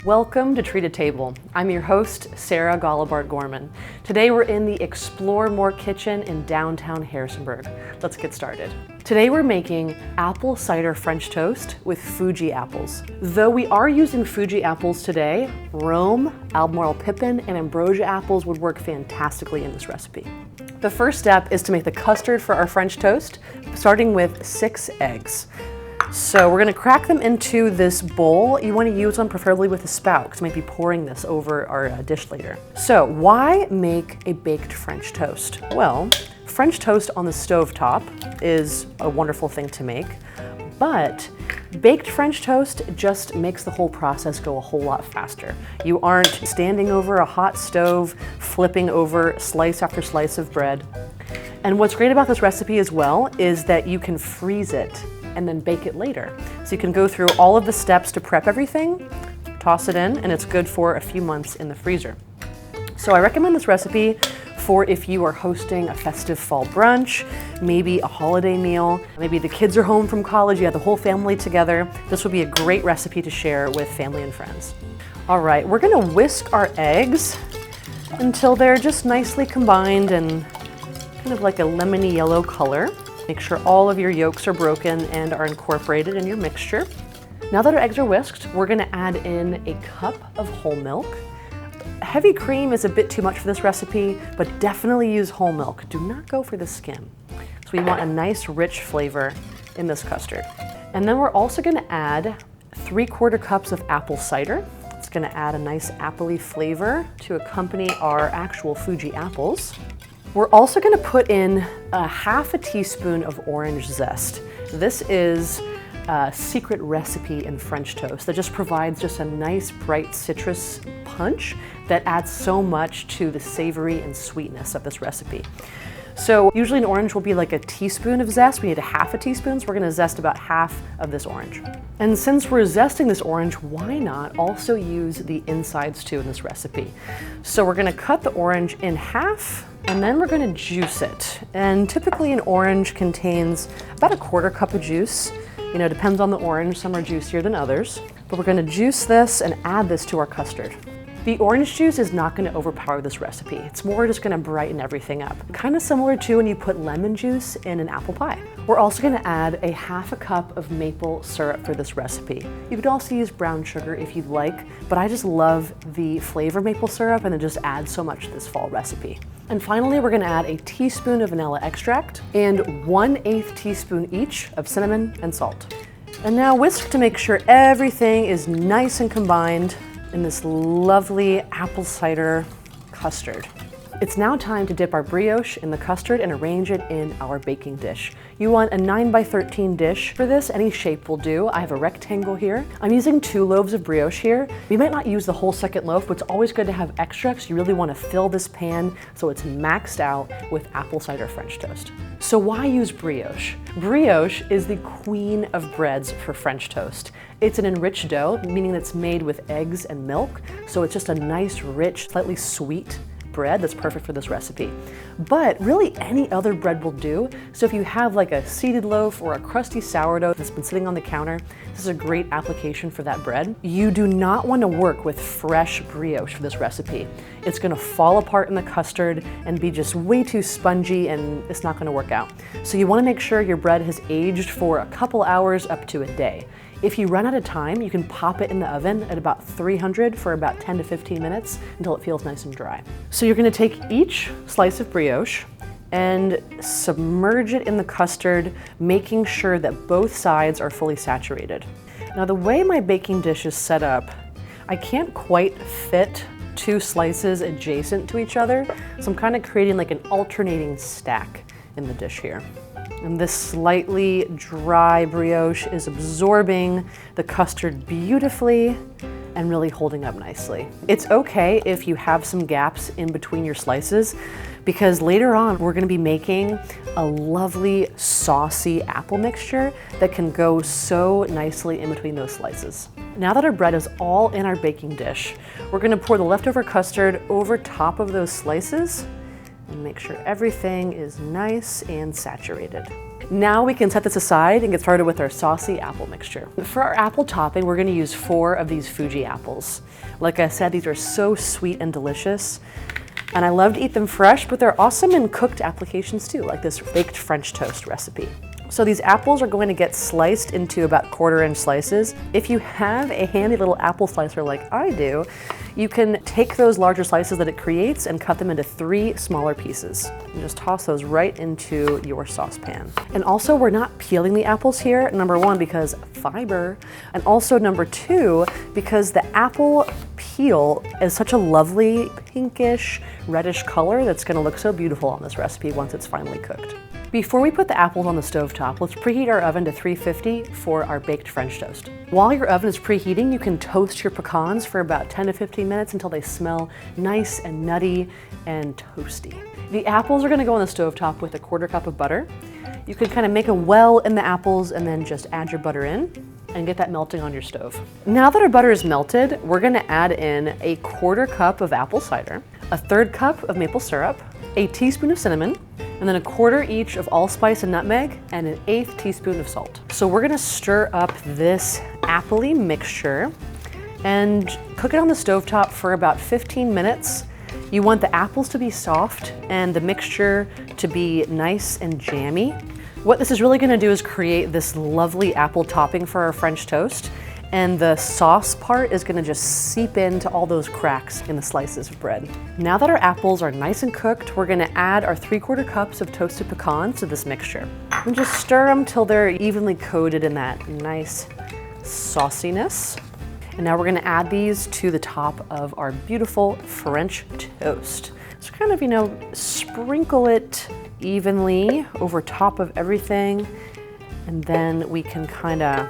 Welcome to Treat a Table. I'm your host, Sarah Gollibart-Gorman. Today we're in the Explore More kitchen in downtown Harrisonburg. Let's get started. Today we're making apple cider French toast with Fuji apples. Though we are using Fuji apples today, Rome, Albemarle Pippin, and Ambrosia apples would work fantastically in this recipe. The first step is to make the custard for our French toast, starting with 6 eggs. So we're gonna crack them into this bowl. You wanna use one preferably with a spout, because I might be pouring this over our dish later. So why make a baked French toast? Well, French toast on the stovetop is a wonderful thing to make, but baked French toast just makes the whole process go a whole lot faster. You aren't standing over a hot stove, flipping over slice after slice of bread. And what's great about this recipe as well is that you can freeze it and then bake it later. So you can go through all of the steps to prep everything, toss it in, and it's good for a few months in the freezer. So I recommend this recipe for if you are hosting a festive fall brunch, maybe a holiday meal, maybe the kids are home from college, you have the whole family together. This would be a great recipe to share with family and friends. All right, we're gonna whisk our eggs until they're just nicely combined and kind of like a lemony yellow color. Make sure all of your yolks are broken and are incorporated in your mixture. Now that our eggs are whisked, we're gonna add in a cup of whole milk. Heavy cream is a bit too much for this recipe, but definitely use whole milk. Do not go for the skim. So we want a nice rich flavor in this custard. And then we're also gonna add 3/4 cups of apple cider. It's gonna add a nice appley flavor to accompany our actual Fuji apples. We're also gonna put in a 1/2 teaspoon of orange zest. This is a secret recipe in French toast that just provides just a nice bright citrus punch that adds so much to the savory and sweetness of this recipe. So usually an orange will be like a teaspoon of zest. We need a 1/2 teaspoon, so we're gonna zest about 1/2 of this orange. And since we're zesting this orange, why not also use the insides too in this recipe? So we're gonna cut the orange in 1/2, and then we're gonna juice it. And typically an orange contains about 1/4 cup of juice. You know, it depends on the orange, some are juicier than others. But we're gonna juice this and add this to our custard. The orange juice is not gonna overpower this recipe. It's more just gonna brighten everything up. Kind of similar to when you put lemon juice in an apple pie. We're also gonna add a 1/2 cup of maple syrup for this recipe. You could also use brown sugar if you'd like, but I just love the flavor of maple syrup and it just adds so much to this fall recipe. And finally, we're gonna add a teaspoon of vanilla extract and 1/8 teaspoon each of cinnamon and salt. And now whisk to make sure everything is nice and combined in this lovely apple cider custard. It's now time to dip our brioche in the custard and arrange it in our baking dish. You want a 9x13 dish for this, any shape will do. I have a rectangle here. I'm using 2 loaves of brioche here. We might not use the whole second loaf, but it's always good to have extra because you really want to fill this pan so it's maxed out with apple cider French toast. So why use brioche? Brioche is the queen of breads for French toast. It's an enriched dough, meaning it's made with eggs and milk, so it's just a nice, rich, slightly sweet bread that's perfect for this recipe. But really any other bread will do. So if you have like a seeded loaf or a crusty sourdough that's been sitting on the counter, this is a great application for that bread. You do not want to work with fresh brioche for this recipe. It's going to fall apart in the custard and be just way too spongy and it's not going to work out. So you want to make sure your bread has aged for a couple hours up to a day. If you run out of time, you can pop it in the oven at about 300 for about 10 to 15 minutes until it feels nice and dry. So you're gonna take each slice of brioche and submerge it in the custard, making sure that both sides are fully saturated. Now the way my baking dish is set up, I can't quite fit 2 slices adjacent to each other, so I'm kind of creating like an alternating stack in the dish here. And this slightly dry brioche is absorbing the custard beautifully and really holding up nicely. It's okay if you have some gaps in between your slices because later on we're gonna be making a lovely saucy apple mixture that can go so nicely in between those slices. Now that our bread is all in our baking dish, we're gonna pour the leftover custard over top of those slices and make sure everything is nice and saturated. Now we can set this aside and get started with our saucy apple mixture. For our apple topping, we're gonna use 4 of these Fuji apples. Like I said, these are so sweet and delicious. And I love to eat them fresh, but they're awesome in cooked applications too, like this baked French toast recipe. So these apples are going to get sliced into about 1/4-inch slices. If you have a handy little apple slicer like I do, you can take those larger slices that it creates and cut them into 3 smaller pieces. And just toss those right into your saucepan. And also, we're not peeling the apples here, number 1, because fiber, and also number 2, because the apple peel is such a lovely pinkish, reddish color that's gonna look so beautiful on this recipe once it's finally cooked. Before we put the apples on the stovetop, let's preheat our oven to 350 for our baked French toast. While your oven is preheating, you can toast your pecans for about 10 to 15 minutes until they smell nice and nutty and toasty. The apples are gonna go on the stovetop with a 1/4 cup of butter. You can kind of make a well in the apples and then just add your butter in and get that melting on your stove. Now that our butter is melted, we're gonna add in a 1/4 cup of apple cider, a 1/3 cup of maple syrup, a teaspoon of cinnamon, and then a 1/4 each of allspice and nutmeg, and an 1/8 teaspoon of salt. So we're gonna stir up this appley mixture and cook it on the stovetop for about 15 minutes. You want the apples to be soft and the mixture to be nice and jammy. What this is really gonna do is create this lovely apple topping for our French toast, and the sauce part is gonna just seep into all those cracks in the slices of bread. Now that our apples are nice and cooked, we're gonna add our 3/4 cups of toasted pecans to this mixture. And just stir them till they're evenly coated in that nice sauciness. And now we're gonna add these to the top of our beautiful French toast. So kind of, sprinkle it evenly over top of everything, and then we can kind of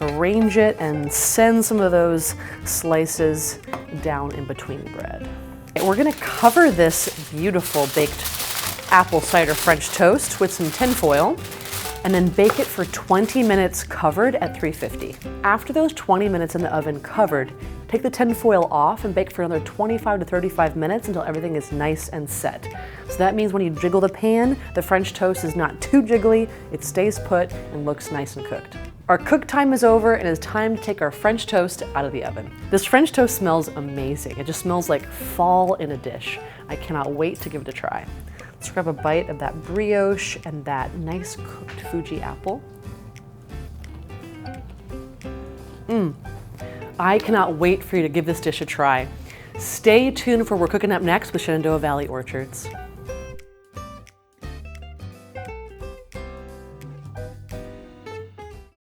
arrange it and send some of those slices down in between the bread. We're gonna cover this beautiful baked apple cider French toast with some tin foil and then bake it for 20 minutes covered at 350. After those 20 minutes in the oven covered, take the tin foil off and bake for another 25 to 35 minutes until everything is nice and set. So that means when you jiggle the pan, the French toast is not too jiggly, it stays put and looks nice and cooked. Our cook time is over and it's time to take our French toast out of the oven. This French toast smells amazing. It just smells like fall in a dish. I cannot wait to give it a try. Let's grab a bite of that brioche and that nice cooked Fuji apple. I cannot wait for you to give this dish a try. Stay tuned for what we're cooking up next with Shenandoah Valley Orchards.